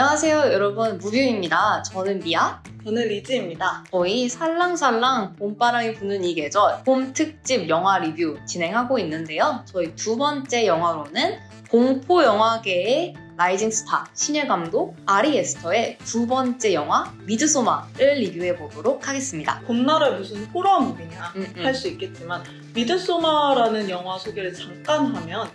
안녕하세요 여러분, 무뷰입니다. 저는 미아. 저는 리즈입니다. 저희 살랑살랑 봄바람이 부는 이 계절 봄 특집 영화 리뷰 진행하고 있는데요. 저희 두 번째 영화로는 공포 영화계의 라이징 스타 신예 감독 아리 에스터의 두 번째 영화 미드소마를 리뷰해보도록 하겠습니다. 봄날에 무슨 호러 무비냐 할 수 있겠지만 미드소마라는 영화 소개를 잠깐 하면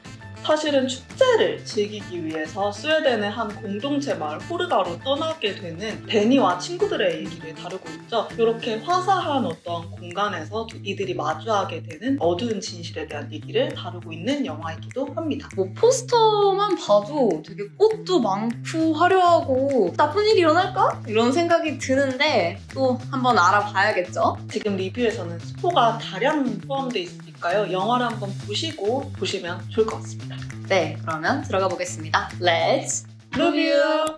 사실은 축제를 즐기기 위해서 스웨덴의 한 공동체 마을 호르가로 떠나게 되는 데니와 친구들의 얘기를 다루고 있죠. 이렇게 화사한 어떤 공간에서 이들이 마주하게 되는 어두운 진실에 대한 얘기를 다루고 있는 영화이기도 합니다. 뭐 포스터만 봐도 되게 꽃도 많고 화려하고 나쁜 일이 일어날까? 이런 생각이 드는데 또 한번 알아봐야겠죠? 지금 리뷰에서는 스포가 다량 포함되어 있으니까요. 영화를 한번 보시고 보시면 좋을 것 같습니다. 네, 그러면 들어가 보겠습니다. Let's 리뷰!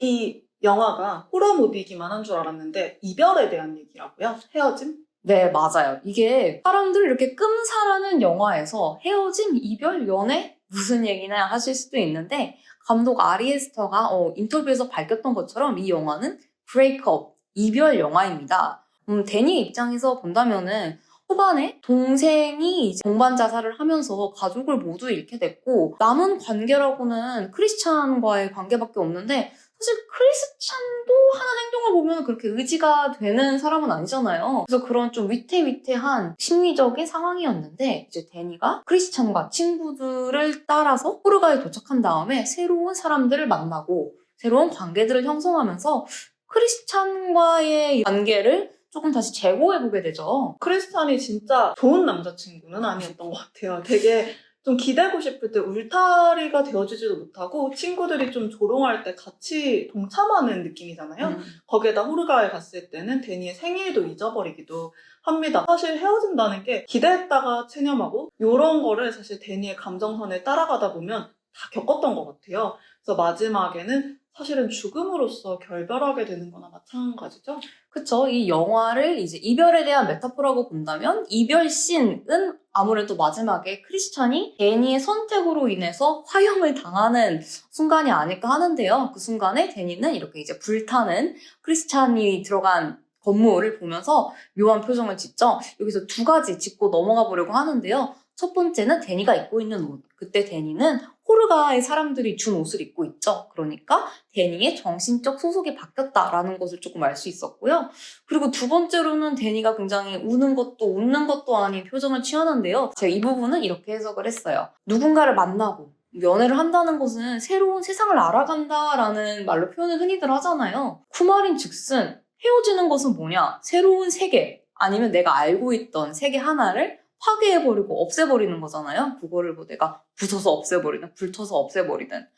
이 영화가 호러 무비기만 한 줄 알았는데 이별에 대한 얘기라고요? 헤어짐? 네, 맞아요. 이게 사람들 이렇게 끔사라는 영화에서 헤어짐, 이별, 연애? 무슨 얘기나 하실 수도 있는데 감독 아리 에스터가 인터뷰에서 밝혔던 것처럼 이 영화는 브레이크업, 이별 영화입니다. 데니 입장에서 본다면은 초반에 동생이 이제 공반 자살을 하면서 가족을 모두 잃게 됐고 남은 관계라고는 크리스찬과의 관계밖에 없는데 사실 크리스찬도 하는 행동을 보면 그렇게 의지가 되는 사람은 아니잖아요. 그래서 그런 좀 위태위태한 심리적인 상황이었는데 이제 데니가 크리스찬과 친구들을 따라서 호르가에 도착한 다음에 새로운 사람들을 만나고 새로운 관계들을 형성하면서 크리스찬과의 관계를 조금 다시 재고해보게 되죠. 크리스찬이 진짜 좋은 남자친구는 아니었던 것 같아요. 되게 좀 기대고 싶을 때 울타리가 되어주지도 못하고 친구들이 좀 조롱할 때 같이 동참하는 느낌이잖아요. 거기에다 호르가에 갔을 때는 데니의 생일도 잊어버리기도 합니다. 사실 헤어진다는 게 기대했다가 체념하고 이런 거를 사실 데니의 감정선에 따라가다 보면 다 겪었던 것 같아요. 그래서 마지막에는 사실은 죽음으로써 결별하게 되는 거나 마찬가지죠? 그쵸. 이 영화를 이제 이별에 대한 메타포라고 본다면 이별 씬은 아무래도 마지막에 크리스찬이 데니의 선택으로 인해서 화형을 당하는 순간이 아닐까 하는데요. 그 순간에 데니는 이렇게 이제 불타는 크리스찬이 들어간 건물을 보면서 묘한 표정을 짓죠. 여기서 두 가지 짚고 넘어가 보려고 하는데요. 첫 번째는 데니가 입고 있는 옷. 그때 데니는 호르가의 사람들이 준 옷을 입고 있죠. 그러니까 데니의 정신적 소속이 바뀌었다라는 것을 조금 알 수 있었고요. 그리고 두 번째로는 데니가 굉장히 우는 것도 웃는 것도 아닌 표정을 취하는데요. 제가 이 부분은 이렇게 해석을 했어요. 누군가를 만나고 연애를 한다는 것은 새로운 세상을 알아간다라는 말로 표현을 흔히들 하잖아요. 그 말인즉슨 헤어지는 것은 뭐냐? 새로운 세계 아니면 내가 알고 있던 세계 하나를 파괴해버리고 없애버리는 거잖아요. 그거를 뭐 내가 부숴서 없애버리든 불터서 없애버리든.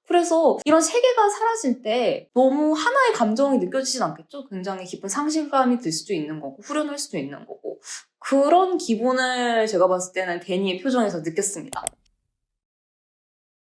그래서 이런 세계가 사라질 때 너무 하나의 감정이 느껴지진 않겠죠? 굉장히 깊은 상실감이 들 수도 있는 거고 후련할 수도 있는 거고 그런 기분을 제가 봤을 때는 데니의 표정에서 느꼈습니다.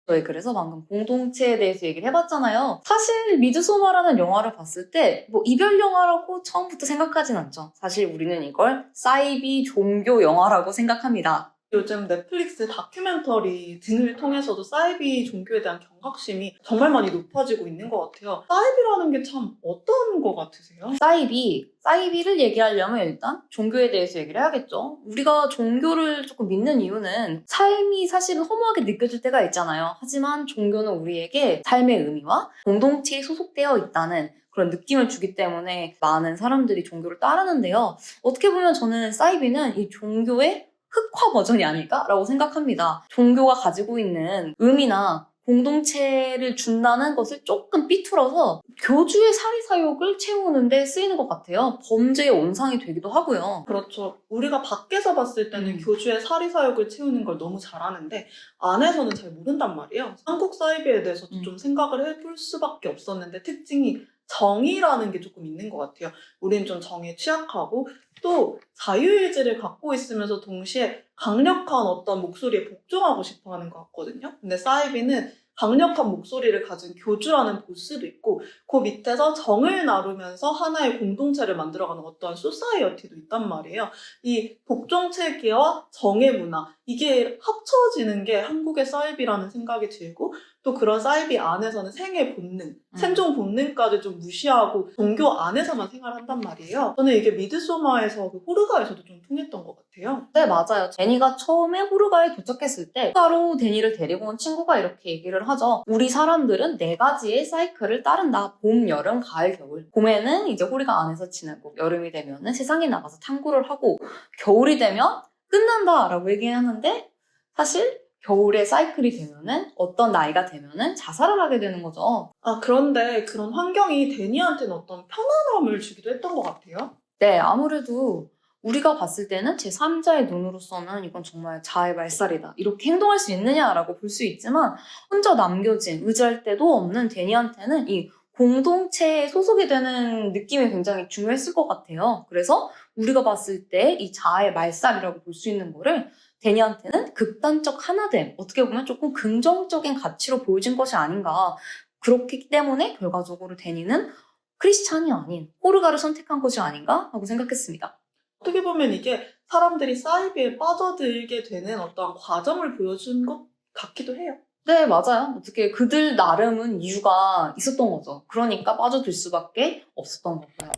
저희 그래서 방금 공동체에 대해서 얘기를 해봤잖아요. 사실 미드소마라는 영화를 봤을 때 뭐 이별 영화라고 처음부터 생각하진 않죠. 사실 우리는 이걸 사이비 종교 영화라고 생각합니다. 요즘 넷플릭스 다큐멘터리 등을 통해서도 사이비 종교에 대한 경각심이 정말 많이 높아지고 있는 것 같아요. 사이비라는 게 참 어떤 것 같으세요? 사이비를 얘기하려면 일단 종교에 대해서 얘기를 해야겠죠. 우리가 종교를 조금 믿는 이유는 삶이 사실은 허무하게 느껴질 때가 있잖아요. 하지만 종교는 우리에게 삶의 의미와 공동체에 소속되어 있다는 그런 느낌을 주기 때문에 많은 사람들이 종교를 따르는데요. 어떻게 보면 저는 사이비는 이 종교의 흑화 버전이 아닐까라고 생각합니다. 종교가 가지고 있는 의미나 공동체를 준다는 것을 조금 삐뚤어서 교주의 사리사욕을 채우는 데 쓰이는 것 같아요. 범죄의 온상이 되기도 하고요. 그렇죠. 우리가 밖에서 봤을 때는 교주의 사리사욕을 채우는 걸 너무 잘하는데 안에서는 잘 모른단 말이에요. 한국 사이비에 대해서도 좀 생각을 해볼 수밖에 없었는데 특징이 정의라는 게 조금 있는 것 같아요. 우린 좀 정의에 취약하고 또 자유의지를 갖고 있으면서 동시에 강력한 어떤 목소리에 복종하고 싶어 하는 것 같거든요. 근데 사이비는 강력한 목소리를 가진 교주라는 보스도 있고 그 밑에서 정을 나누면서 하나의 공동체를 만들어가는 어떠한 소사이어티도 있단 말이에요. 이 복종체계와 정의 문화 이게 합쳐지는 게 한국의 사이비라는 생각이 들고 또 그런 사이비 안에서는 생의 본능, 생존 본능까지 좀 무시하고 종교 안에서만 생활한단 말이에요. 저는 이게 미드소마에서 그 호르가에서도 좀 통했던 것 같아요. 네, 맞아요. 데니가 처음에 호르가에 도착했을 때 호르가로 데니를 데리고 온 친구가 이렇게 얘기를 하죠. 우리 사람들은 4가지의 사이클을 따른다. 봄, 여름, 가을, 겨울. 봄에는 이제 호르가 안에서 지내고, 여름이 되면은 세상에 나가서 탐구를 하고, 겨울이 되면 끝난다라고 얘기하는데, 사실 겨울의 사이클이 되면은 어떤 나이가 되면은 자살을 하게 되는 거죠. 그런데 그런 환경이 데니한테는 어떤 편안함을 주기도 했던 것 같아요. 네, 아무래도 우리가 봤을 때는 제3자의 눈으로서는 이건 정말 자아의 말살이다. 이렇게 행동할 수 있느냐라고 볼 수 있지만 혼자 남겨진, 의지할 데도 없는 데니한테는 이 공동체에 소속이 되는 느낌이 굉장히 중요했을 것 같아요. 그래서 우리가 봤을 때 이 자아의 말살이라고 볼 수 있는 거를 데니한테는 극단적 하나됨, 어떻게 보면 조금 긍정적인 가치로 보여진 것이 아닌가. 그렇기 때문에 결과적으로 데니는 크리스찬이 아닌 호르가를 선택한 것이 아닌가 하고 생각했습니다. 어떻게 보면 이게 사람들이 사이비에 빠져들게 되는 어떤 과정을 보여준 것 같기도 해요. 네, 맞아요. 어떻게 그들 나름은 이유가 있었던 거죠. 그러니까 빠져들 수밖에 없었던 거고요.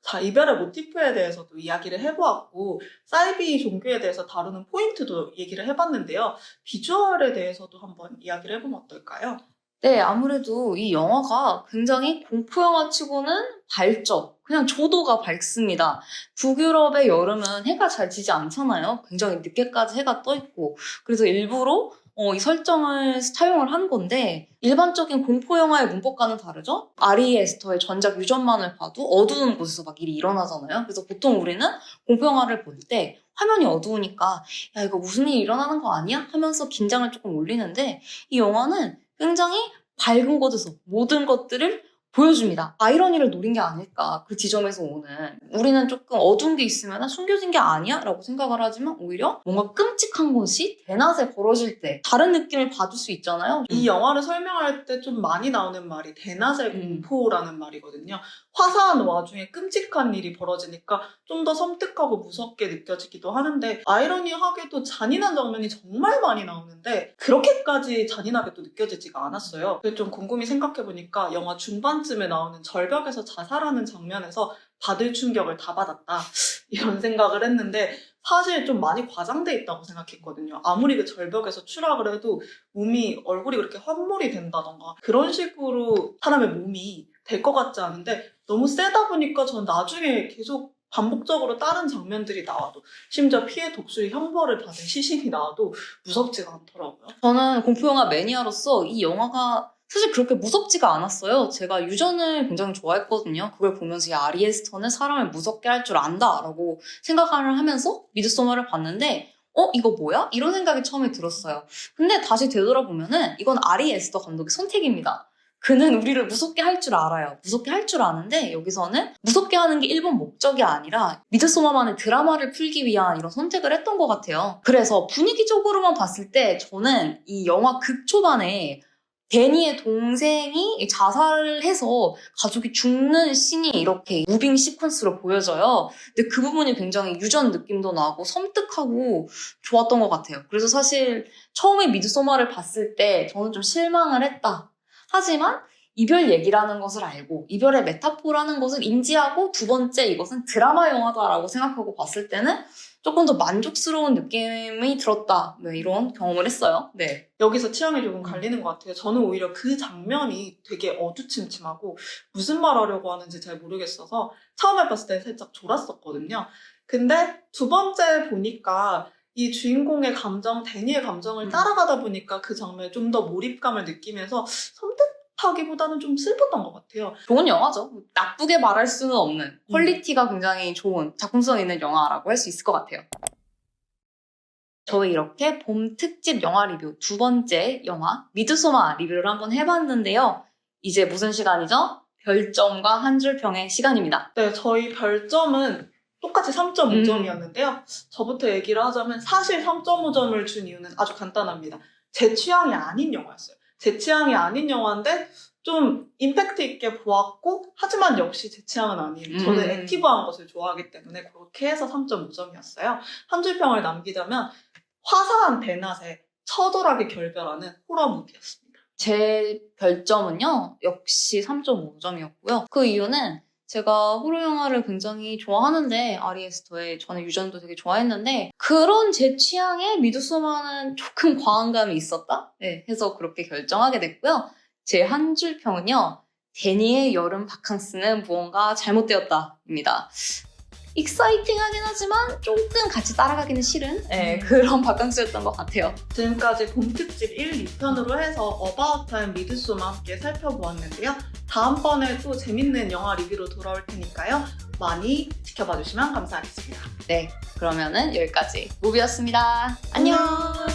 자, 이별의 모티프에 대해서도 이야기를 해보았고, 사이비 종교에 대해서 다루는 포인트도 얘기를 해봤는데요. 비주얼에 대해서도 한번 이야기를 해보면 어떨까요? 네, 아무래도 이 영화가 굉장히 공포영화 치고는 밝죠. 그냥 조도가 밝습니다. 북유럽의 여름은 해가 잘 지지 않잖아요. 굉장히 늦게까지 해가 떠 있고. 그래서 일부러 이 설정을 차용을 한 건데 일반적인 공포영화의 문법과는 다르죠? 아리 에스터의 전작 유전만을 봐도 어두운 곳에서 막 일이 일어나잖아요. 그래서 보통 우리는 공포영화를 볼 때 화면이 어두우니까 야 이거 무슨 일이 일어나는 거 아니야? 하면서 긴장을 조금 올리는데 이 영화는 굉장히 밝은 곳에서 모든 것들을 보여줍니다. 아이러니를 노린 게 아닐까 그 지점에서 오는 우리는 조금 어두운 게 있으면 숨겨진 게 아니야? 라고 생각을 하지만 오히려 뭔가 끔찍한 것이 대낮에 벌어질 때 다른 느낌을 받을 수 있잖아요. 이 영화를 설명할 때 좀 많이 나오는 말이 대낮의 공포라는 말이거든요. 화사한 와중에 끔찍한 일이 벌어지니까 좀 더 섬뜩하고 무섭게 느껴지기도 하는데 아이러니하게도 잔인한 장면이 정말 많이 나오는데 그렇게까지 잔인하게 또 느껴지지가 않았어요. 그래서 좀 곰곰이 생각해보니까 영화 중반쯤에 나오는 절벽에서 자살하는 장면에서 받을 충격을 다 받았다 이런 생각을 했는데 사실 좀 많이 과장돼 있다고 생각했거든요. 아무리 그 절벽에서 추락을 해도 얼굴이 그렇게 환몰이 된다던가 그런 식으로 사람의 몸이 될 것 같지 않은데 너무 세다 보니까 전 나중에 계속 반복적으로 다른 장면들이 나와도 심지어 피해 독수리 형벌을 받은 시신이 나와도 무섭지가 않더라고요. 저는 공포영화 매니아로서 이 영화가 사실 그렇게 무섭지가 않았어요. 제가 유전을 굉장히 좋아했거든요. 그걸 보면서 이 아리 에스터는 사람을 무섭게 할 줄 안다라고 생각을 하면서 미드소마를 봤는데 이거 뭐야? 이런 생각이 처음에 들었어요. 근데 다시 되돌아보면은 이건 아리 에스터 감독의 선택입니다. 그는 우리를 무섭게 할 줄 알아요. 무섭게 할 줄 아는데 여기서는 무섭게 하는 게 일본 목적이 아니라 미드소마만의 드라마를 풀기 위한 이런 선택을 했던 것 같아요. 그래서 분위기적으로만 봤을 때 저는 이 영화 극초반에 데니의 동생이 자살을 해서 가족이 죽는 씬이 이렇게 무빙 시퀀스로 보여져요. 근데 그 부분이 굉장히 유전 느낌도 나고 섬뜩하고 좋았던 것 같아요. 그래서 사실 처음에 미드소마를 봤을 때 저는 좀 실망을 했다. 하지만 이별 얘기라는 것을 알고 이별의 메타포라는 것을 인지하고 두 번째 이것은 드라마 영화다라고 생각하고 봤을 때는 조금 더 만족스러운 느낌이 들었다. 네, 이런 경험을 했어요. 네. 여기서 취향이 조금 갈리는 것 같아요. 저는 오히려 그 장면이 되게 어두침침하고 무슨 말 하려고 하는지 잘 모르겠어서 처음에 봤을 때 살짝 졸았었거든요. 근데 두 번째 보니까 이 주인공의 감정, 데니의 감정을 따라가다 보니까 그 장면에 좀 더 몰입감을 느끼면서 섬뜩하기보다는 좀 슬펐던 것 같아요. 좋은 영화죠. 나쁘게 말할 수는 없는 퀄리티가 굉장히 좋은 작품성 있는 영화라고 할 수 있을 것 같아요. 저희 이렇게 봄 특집 영화 리뷰 두 번째 영화 미드소마 리뷰를 한번 해봤는데요. 이제 무슨 시간이죠? 별점과 한 줄 평의 시간입니다. 네, 저희 별점은 똑같이 3.5점이었는데요. 저부터 얘기를 하자면 사실 3.5점을 준 이유는 아주 간단합니다. 제 취향이 아닌 영화였어요. 제 취향이 아닌 영화인데 좀 임팩트 있게 보았고 하지만 역시 제 취향은 아니에요. 저는 액티브한 것을 좋아하기 때문에 그렇게 해서 3.5점이었어요. 한 줄 평을 남기자면 화사한 대낮에 처절하게 결별하는 호러 무비였습니다. 제 별점은요, 역시 3.5점이었고요. 그 이유는 제가 호러 영화를 굉장히 좋아하는데, 아리 에스터의 저는 유전도 되게 좋아했는데, 그런 제 취향에 미드소마는 조금 과한 감이 있었다? 네, 해서 그렇게 결정하게 됐고요. 제 한 줄 평은요, 데니의 여름 바캉스는 무언가 잘못되었다입니다. 익사이팅하긴 하지만 조금 같이 따라가기는 싫은 그런 바캉스였던 것 같아요. 지금까지 봄 특집 1, 2편으로 해서 어바웃 타임 미드소마 함께 살펴보았는데요. 다음번에 또 재밌는 영화 리뷰로 돌아올 테니까요. 많이 지켜봐 주시면 감사하겠습니다. 네, 그러면은 여기까지 무비였습니다. 안녕!